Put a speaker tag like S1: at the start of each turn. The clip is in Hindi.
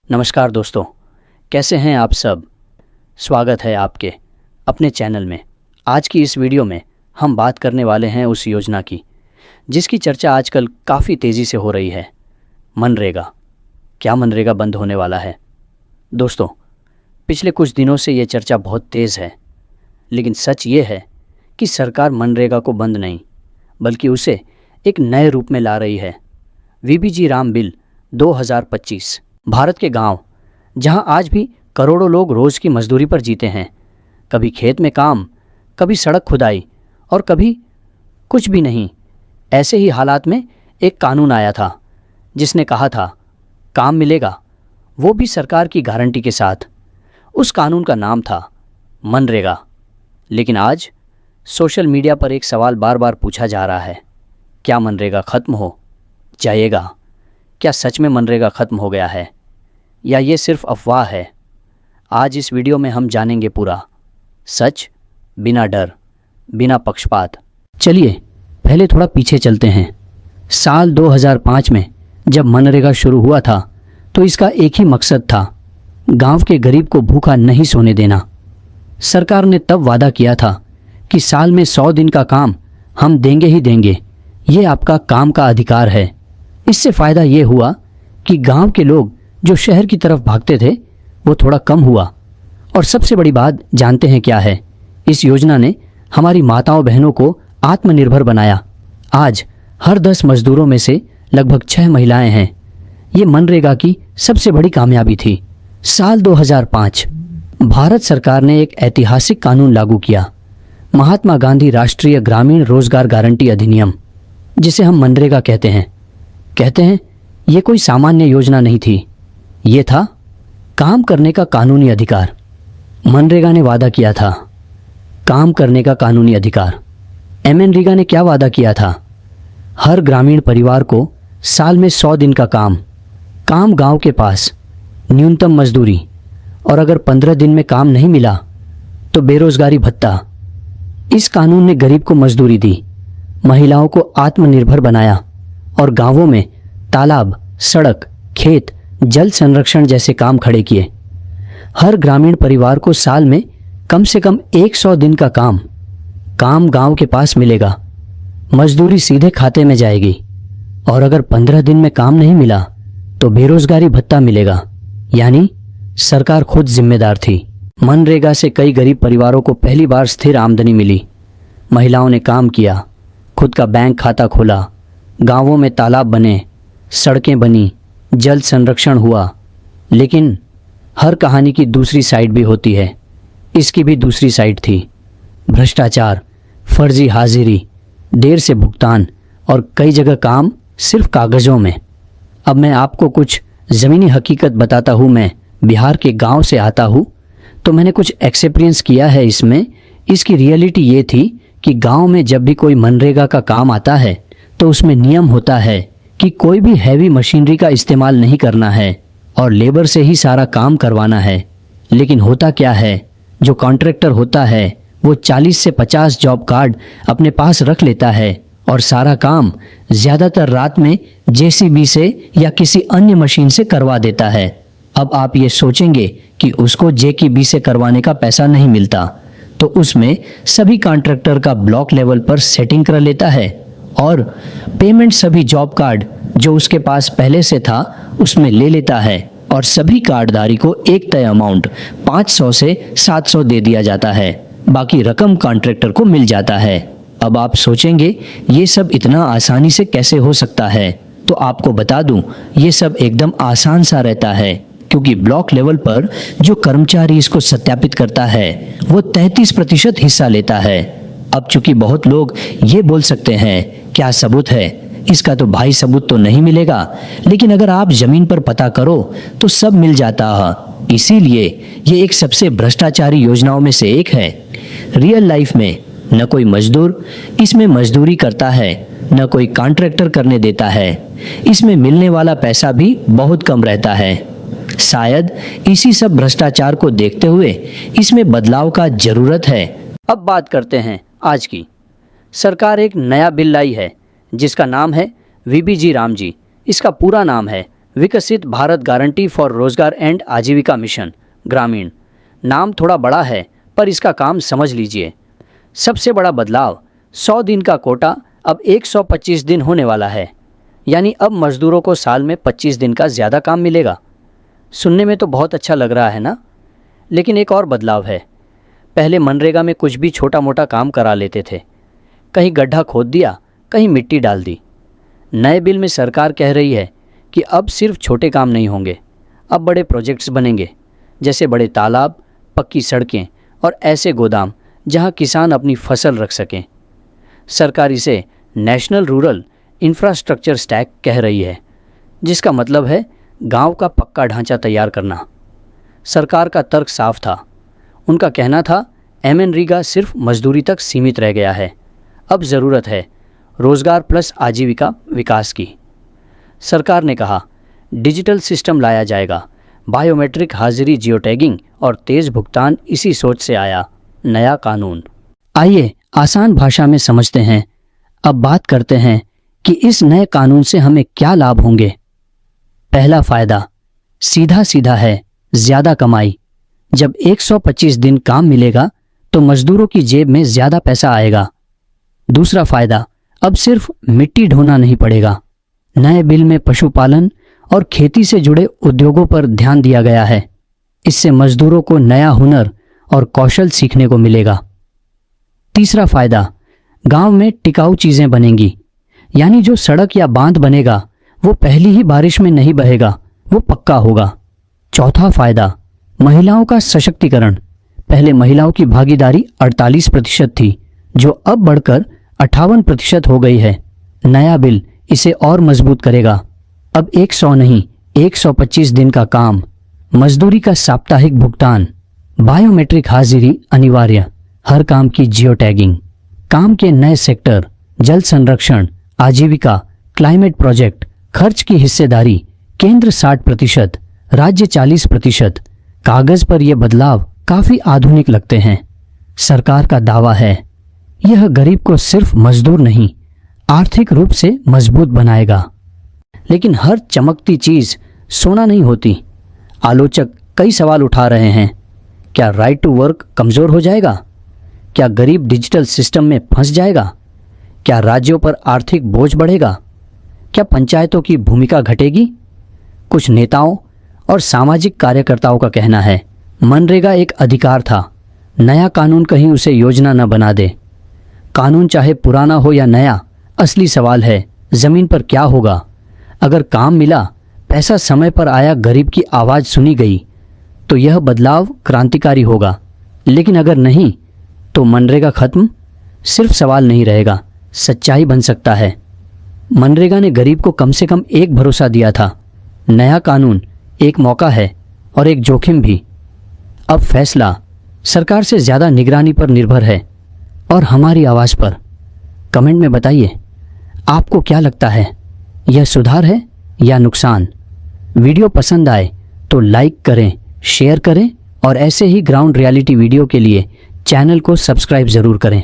S1: नमस्कार दोस्तों, कैसे हैं आप सब। स्वागत है आपके अपने चैनल में। आज की इस वीडियो में हम बात करने वाले हैं उस योजना की जिसकी चर्चा आजकल काफ़ी तेज़ी से हो रही है, मनरेगा। क्या मनरेगा बंद होने वाला है? दोस्तों, पिछले कुछ दिनों से ये चर्चा बहुत तेज़ है, लेकिन सच ये है कि सरकार मनरेगा को बंद नहीं बल्कि उसे एक नए रूप में ला रही है। वीबीजी राम बिल 2025 भारत के गांव, जहां आज भी करोड़ों लोग रोज़ की मजदूरी पर जीते हैं, कभी खेत में काम, कभी सड़क खुदाई और कभी कुछ भी नहीं, ऐसे ही हालात में एक कानून आया था जिसने कहा था काम मिलेगा, वो भी सरकार की गारंटी के साथ। उस कानून का नाम था मनरेगा। लेकिन आज सोशल मीडिया पर एक सवाल बार बार पूछा जा रहा है, क्या मनरेगा ख़त्म हो जाएगा? क्या सच में मनरेगा ख़त्म हो गया है या ये सिर्फ अफवाह है? आज इस वीडियो में हम जानेंगे पूरा सच, बिना डर, बिना पक्षपात। चलिए पहले थोड़ा पीछे चलते हैं। साल 2005 में जब मनरेगा शुरू हुआ था तो इसका एक ही मकसद था, गांव के गरीब को भूखा नहीं सोने देना। सरकार ने तब वादा किया था कि साल में 100 दिन का काम हम देंगे ही देंगे, ये आपका काम का अधिकार है। इससे फ़ायदा ये हुआ कि गांव के लोग जो शहर की तरफ भागते थे वो थोड़ा कम हुआ। और सबसे बड़ी बात जानते हैं क्या है? इस योजना ने हमारी माताओं बहनों को आत्मनिर्भर बनाया। आज हर 10 मजदूरों में से लगभग 6 महिलाएं हैं। ये मनरेगा की सबसे बड़ी कामयाबी थी। साल 2005 भारत सरकार ने एक ऐतिहासिक कानून लागू किया, महात्मा गांधी राष्ट्रीय ग्रामीण रोजगार गारंटी अधिनियम, जिसे हम मनरेगा कहते हैं। ये कोई सामान्य योजना नहीं थी, ये था काम करने का कानूनी अधिकार। मनरेगा ने वादा किया था काम करने का कानूनी अधिकार। मनरेगा ने क्या वादा किया था? हर ग्रामीण परिवार को साल में 100 दिन का काम गांव के पास, न्यूनतम मजदूरी, और अगर 15 दिन में काम नहीं मिला तो बेरोजगारी भत्ता। इस कानून ने गरीब को मजदूरी दी, महिलाओं को आत्मनिर्भर बनाया और गांवों में तालाब, सड़क, खेत, जल संरक्षण जैसे काम खड़े किए। हर ग्रामीण परिवार को साल में कम से कम 100 दिन का काम गांव के पास मिलेगा, मजदूरी सीधे खाते में जाएगी, और अगर 15 दिन में काम नहीं मिला तो बेरोजगारी भत्ता मिलेगा। यानी सरकार खुद जिम्मेदार थी। मनरेगा से कई गरीब परिवारों को पहली बार स्थिर आमदनी मिली। महिलाओं ने काम किया, खुद का बैंक खाता खोला, गांवों में तालाब बने, सड़कें बनी, जल संरक्षण हुआ। लेकिन हर कहानी की दूसरी साइड भी होती है। इसकी भी दूसरी साइड थी, भ्रष्टाचार, फर्जी हाजिरी, देर से भुगतान और कई जगह काम सिर्फ कागज़ों में। अब मैं आपको कुछ ज़मीनी हकीकत बताता हूँ। मैं बिहार के गांव से आता हूँ, तो मैंने कुछ एक्सपीरियंस किया है इसमें। इसकी रियलिटी ये थी कि गांव में जब भी कोई मनरेगा का काम आता है तो उसमें नियम होता है कि कोई भी हैवी मशीनरी का इस्तेमाल नहीं करना है और लेबर से ही सारा काम करवाना है। लेकिन होता क्या है, जो कॉन्ट्रैक्टर होता है वो 40 से 50 जॉब कार्ड अपने पास रख लेता है और सारा काम ज़्यादातर रात में जेसीबी से या किसी अन्य मशीन से करवा देता है। अब आप ये सोचेंगे कि उसको जेसीबी से करवाने का पैसा नहीं मिलता, तो उसमें सभी कॉन्ट्रैक्टर का ब्लॉक लेवल पर सेटिंग कर लेता है और पेमेंट सभी जॉब कार्ड जो उसके पास पहले से था उसमें ले लेता है और सभी कार्डधारी को एक तय अमाउंट 500 से 700 दे दिया जाता है। बाकी रकम कॉन्ट्रैक्टर को मिल जाता है। अब आप सोचेंगे ये सब इतना आसानी से कैसे हो सकता है? तो आपको बता दूं, ये सब एकदम आसान सा रहता है, क्योंकि ब्लॉक लेवल पर जो कर्मचारी इसको सत्यापित करता है वो 33% हिस्सा लेता है। अब चूंकि बहुत लोग ये बोल सकते हैं क्या सबूत है? इसका तो भाई सबूत तो नहीं मिलेगा, लेकिन अगर आप जमीन पर पता करो तो सब मिल जाता है। इसीलिए ये एक सबसे भ्रष्टाचारी योजनाओं में से एक है। रियल लाइफ में न कोई मजदूर इसमें मजदूरी करता है, न कोई कॉन्ट्रैक्टर करने देता है। इसमें मिलने वाला पैसा भी बहुत कम रहता है। शायद इसी सब भ्रष्टाचार को देखते हुए इसमें बदलाव का जरूरत है। अब बात करते हैं आज की। सरकार एक नया बिल लाई है जिसका नाम है वीबीजी राम जी। इसका पूरा नाम है विकसित भारत गारंटी फॉर रोजगार एंड आजीविका मिशन ग्रामीण। नाम थोड़ा बड़ा है पर इसका काम समझ लीजिए। सबसे बड़ा बदलाव, 100 दिन का कोटा अब 125 दिन होने वाला है, यानी अब मजदूरों को साल में 25 दिन का ज़्यादा काम मिलेगा। सुनने में तो बहुत अच्छा लग रहा है ना, लेकिन एक और बदलाव है। पहले मनरेगा में कुछ भी छोटा मोटा काम करा लेते थे, कहीं गड्ढा खोद दिया, कहीं मिट्टी डाल दी। नए बिल में सरकार कह रही है कि अब सिर्फ छोटे काम नहीं होंगे, अब बड़े प्रोजेक्ट्स बनेंगे, जैसे बड़े तालाब, पक्की सड़कें और ऐसे गोदाम जहां किसान अपनी फसल रख सकें। सरकार इसे नेशनल रूरल इंफ्रास्ट्रक्चर स्टैक कह रही है, जिसका मतलब है गांव का पक्का ढांचा तैयार करना। सरकार का तर्क साफ था। उनका कहना था मनरेगा सिर्फ मजदूरी तक सीमित रह गया है, अब ज़रूरत है रोजगार प्लस आजीविका विकास की। सरकार ने कहा डिजिटल सिस्टम लाया जाएगा, बायोमेट्रिक हाजिरी, जियोटैगिंग और तेज़ भुगतान इसी सोच से आया नया कानून। आइए आसान भाषा में समझते हैं। अब बात करते हैं कि इस नए कानून से हमें क्या लाभ होंगे। पहला फायदा सीधा सीधा है, ज़्यादा कमाई। जब 125 दिन काम मिलेगा तो मजदूरों की जेब में ज़्यादा पैसा आएगा। दूसरा फायदा, अब सिर्फ मिट्टी ढोना नहीं पड़ेगा। नए बिल में पशुपालन और खेती से जुड़े उद्योगों पर ध्यान दिया गया है। इससे मजदूरों को नया हुनर और कौशल सीखने को मिलेगा। तीसरा फायदा, गांव में टिकाऊ चीजें बनेंगी, यानी जो सड़क या बांध बनेगा वो पहली ही बारिश में नहीं बहेगा, वो पक्का होगा। चौथा फायदा, महिलाओं का सशक्तिकरण। पहले महिलाओं की भागीदारी 48% थी, जो अब बढ़कर 58% हो गई है। नया बिल इसे और मजबूत करेगा। अब 100 नहीं, 125 दिन का काम, मजदूरी का साप्ताहिक भुगतान, बायोमेट्रिक हाजिरी अनिवार्य, हर काम की जियो टैगिंग, काम के नए सेक्टर, जल संरक्षण, आजीविका, क्लाइमेट प्रोजेक्ट, खर्च की हिस्सेदारी, केंद्र 60%, राज्य 40%। कागज पर ये बदलाव काफी आधुनिक लगते हैं। सरकार का दावा है यह गरीब को सिर्फ मजदूर नहीं, आर्थिक रूप से मजबूत बनाएगा। लेकिन हर चमकती चीज सोना नहीं होती। आलोचक कई सवाल उठा रहे हैं। क्या राइट टू वर्क कमजोर हो जाएगा? क्या गरीब डिजिटल सिस्टम में फंस जाएगा? क्या राज्यों पर आर्थिक बोझ बढ़ेगा? क्या पंचायतों की भूमिका घटेगी? कुछ नेताओं और सामाजिक कार्यकर्ताओं का कहना है मनरेगा एक अधिकार था, नया कानून कहीं उसे योजना न बना दे। कानून चाहे पुराना हो या नया, असली सवाल है जमीन पर क्या होगा। अगर काम मिला, पैसा समय पर आया, गरीब की आवाज़ सुनी गई, तो यह बदलाव क्रांतिकारी होगा। लेकिन अगर नहीं, तो मनरेगा खत्म सिर्फ सवाल नहीं रहेगा, सच्चाई बन सकता है। मनरेगा ने गरीब को कम से कम एक भरोसा दिया था। नया कानून एक मौका है और एक जोखिम भी। अब फैसला सरकार से ज़्यादा निगरानी पर निर्भर है और हमारी आवाज़ पर। कमेंट में बताइए आपको क्या लगता है, यह सुधार है या नुकसान? वीडियो पसंद आए तो लाइक करें, शेयर करें और ऐसे ही ग्राउंड रियलिटी वीडियो के लिए चैनल को सब्सक्राइब ज़रूर करें।